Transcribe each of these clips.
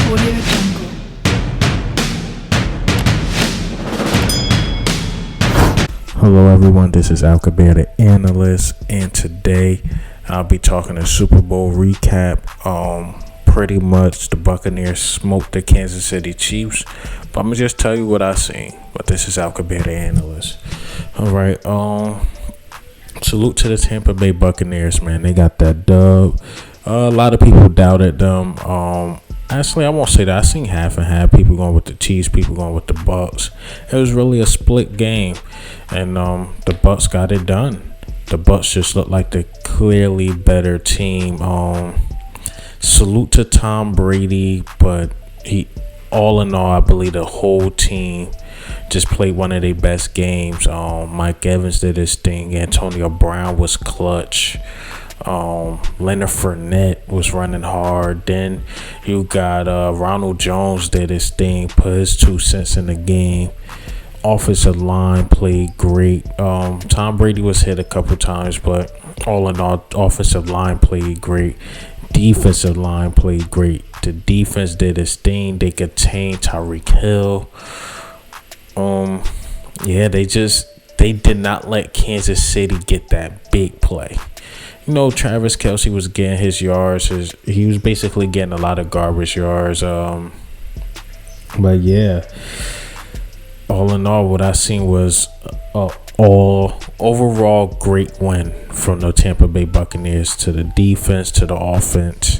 Audio Jungle. Hello everyone, this is Alcabir the analyst, and today I'll be talking a Super Bowl recap. Pretty much the Buccaneers smoked the Kansas City Chiefs, but I'm gonna just tell you what I seen. But this is Alcabir the analyst. All right, salute to the Tampa Bay Buccaneers, man. They got that dub. A lot of people doubted them. Actually, I won't say that. I seen half and half. People going with the Chiefs, people going with the Bucs. It was really a split game, and the Bucs got it done. The Bucs just looked like the clearly better team. Salute to Tom Brady, but all in all, I believe the whole team just played one of their best games. Mike Evans did his thing. Antonio Brown was clutch. Leonard Fournette was running hard. Then you got Ronald Jones did his thing, put his 2 cents in the game. Offensive line played great. Tom Brady was hit a couple times, but all in all, offensive line played great. Defensive line played great. The defense did its thing. They contained Tyreek Hill. They did not let Kansas City get that big play. You know, Travis Kelce was getting his yards. He was basically getting a lot of garbage yards. But yeah, all in all, what I seen was overall great win from the Tampa Bay Buccaneers, to the defense, to the offense.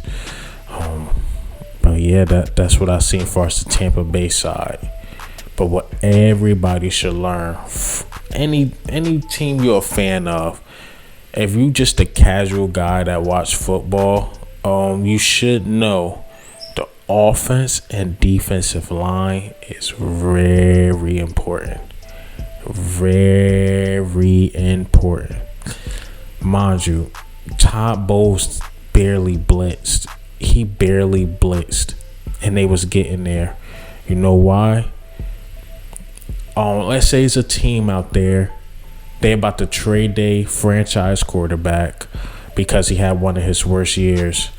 But yeah, that's what I seen as far as the Tampa Bay side. But what everybody should learn, any team you're a fan of, if you just a casual guy that watch football, you should know the offense and defensive line is very important. Very important. Mind you, Todd Bowles barely blitzed. He barely blitzed, and they was getting there. You know why? Let's say it's a team out there. They about to trade their franchise quarterback because he had one of his worst years.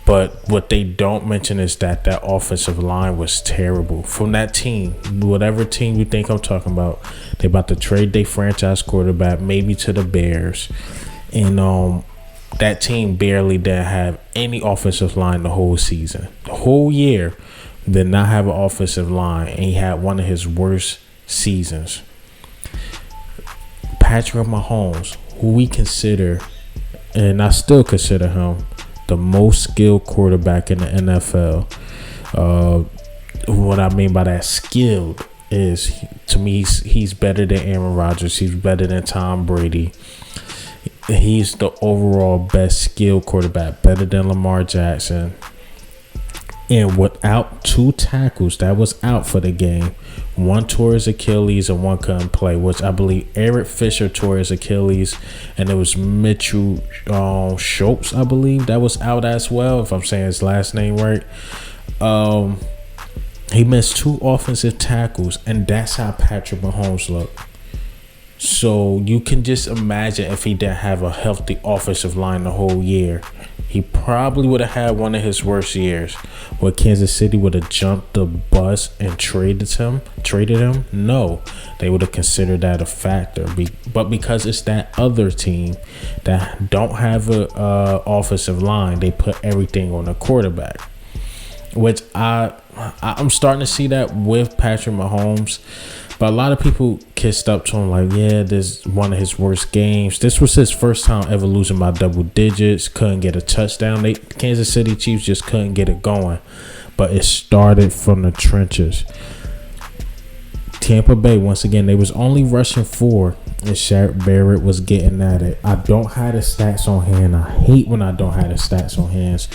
But what they don't mention is that offensive line was terrible. From that team, whatever team you think I'm talking about, they about to trade their franchise quarterback, maybe to the Bears. And that team barely didn't have any offensive line the whole season. The whole year did not have an offensive line, and he had one of his worst seasons. Patrick Mahomes, who we consider, and I still consider him, the most skilled quarterback in the NFL. What I mean by that skilled is, to me, he's better than Aaron Rodgers. He's better than Tom Brady. He's the overall best skilled quarterback, better than Lamar Jackson. And without 2 tackles that was out for the game, one tore his Achilles and one couldn't play, which I believe Eric Fisher tore his Achilles, and it was Mitchell Schultz, I believe, that was out as well, if I'm saying his last name right. He missed 2 offensive tackles, and that's how Patrick Mahomes looked. So you can just imagine if he didn't have a healthy offensive line the whole year, he probably would have had one of his worst years. Where Kansas City would have jumped the bus and traded him? No, they would have considered that a factor. But because it's that other team that don't have a offensive line, they put everything on the quarterback. Which I'm starting to see that with Patrick Mahomes. But a lot of people kissed up to him like, yeah, this is one of his worst games. This was his first time ever losing by double digits. Couldn't get a touchdown. Kansas City Chiefs just couldn't get it going. But it started from the trenches. Tampa Bay, once again, they was only rushing 4, and Shaq Barrett was getting at it. I don't have the stats on hand. I hate when I don't have the stats on hands.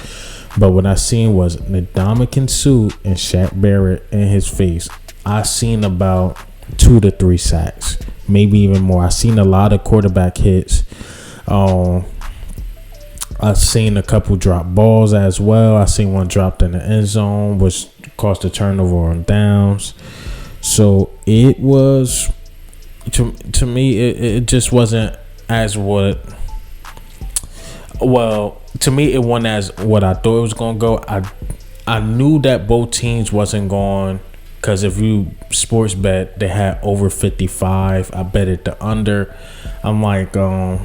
But what I seen was Ndamukong Suh and Shaq Barrett in his face. I seen about 2 to 3 sacks, maybe even more. I seen a lot of quarterback hits. I seen a couple drop balls as well. I seen one dropped in the end zone, which caused a turnover on downs. So it was, to me, it just wasn't as what. Well, to me, it wasn't as what I thought it was gonna go. I knew that both teams wasn't going, because if you sports bet, they had over 55. I bet it the under. I'm like,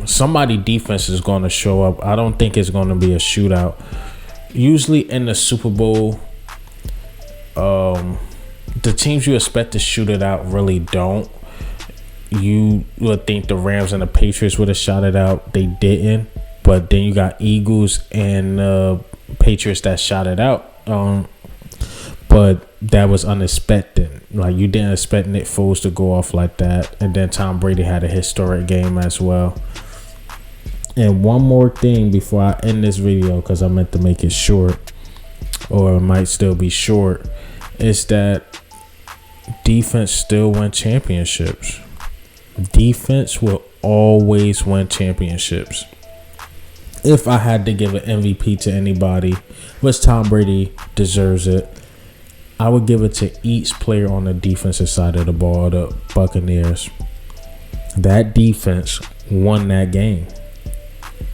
somebody defense is going to show up. I don't think it's going to be a shootout. Usually in the Super Bowl, the teams you expect to shoot it out really don't. You would think the Rams and the Patriots would have shot it out. They didn't. But then you got Eagles and Patriots that shot it out. But that was unexpected. Like, you didn't expect Nick Foles to go off like that. And then Tom Brady had a historic game as well. And one more thing before I end this video, because I meant to make it short, or it might still be short, is that defense still win championships. Defense will always win championships. If I had to give an MVP to anybody, which Tom Brady deserves it, I would give it to each player on the defensive side of the ball, the Buccaneers. That defense won that game.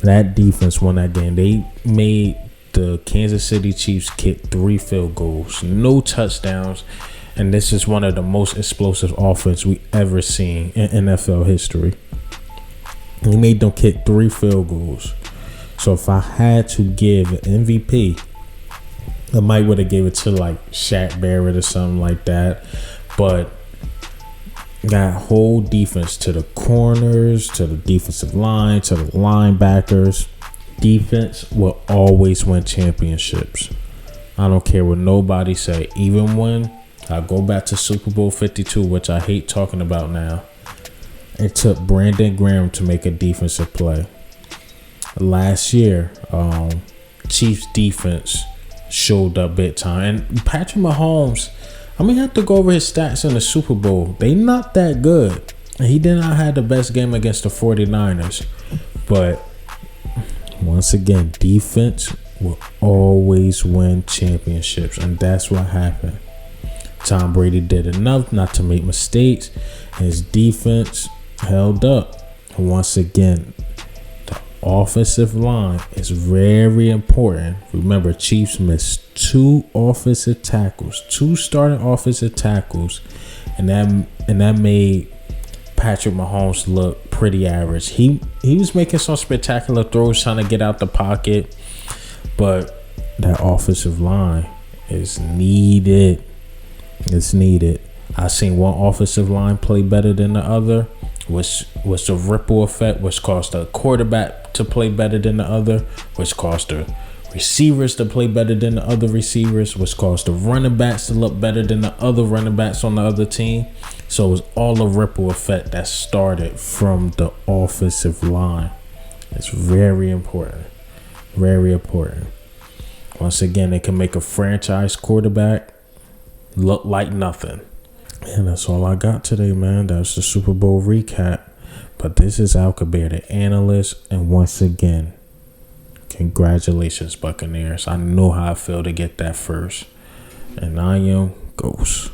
That defense won that game. They made the Kansas City Chiefs kick 3 field goals, no touchdowns, and this is one of the most explosive offense we ever seen in NFL history. He made them kick 3 field goals. So if I had to give an MVP, I might would have gave it to like Shaq Barrett or something like that. But that whole defense, to the corners, to the defensive line, to the linebackers, defense will always win championships. I don't care what nobody say. Even when I go back to Super Bowl 52, which I hate talking about now, it took Brandon Graham to make a defensive play. Last year, Chiefs defense showed up big time. And Patrick Mahomes, I'm going to have to go over his stats in the Super Bowl. They not that good. He did not have the best game against the 49ers. But once again, defense will always win championships. And that's what happened. Tom Brady did enough not to make mistakes. His defense held up. Once again, the offensive line is very important. Remember, Chiefs missed 2 offensive tackles, 2 starting offensive tackles, and that made Patrick Mahomes look pretty average. He was making some spectacular throws trying to get out the pocket, but that offensive line is needed. It's needed. I seen one offensive line play better than the other, which was the ripple effect, which caused the quarterback to play better than the other, which caused the receivers to play better than the other receivers, which caused the running backs to look better than the other running backs on the other team. So it was all a ripple effect that started from the offensive line. It's very important. Very important. Once again, it can make a franchise quarterback look like nothing. And that's all I got today, man. That's the Super Bowl recap. But this is Al Kabir, the analyst. And once again, congratulations, Buccaneers. I know how I feel to get that first. And I am Ghost.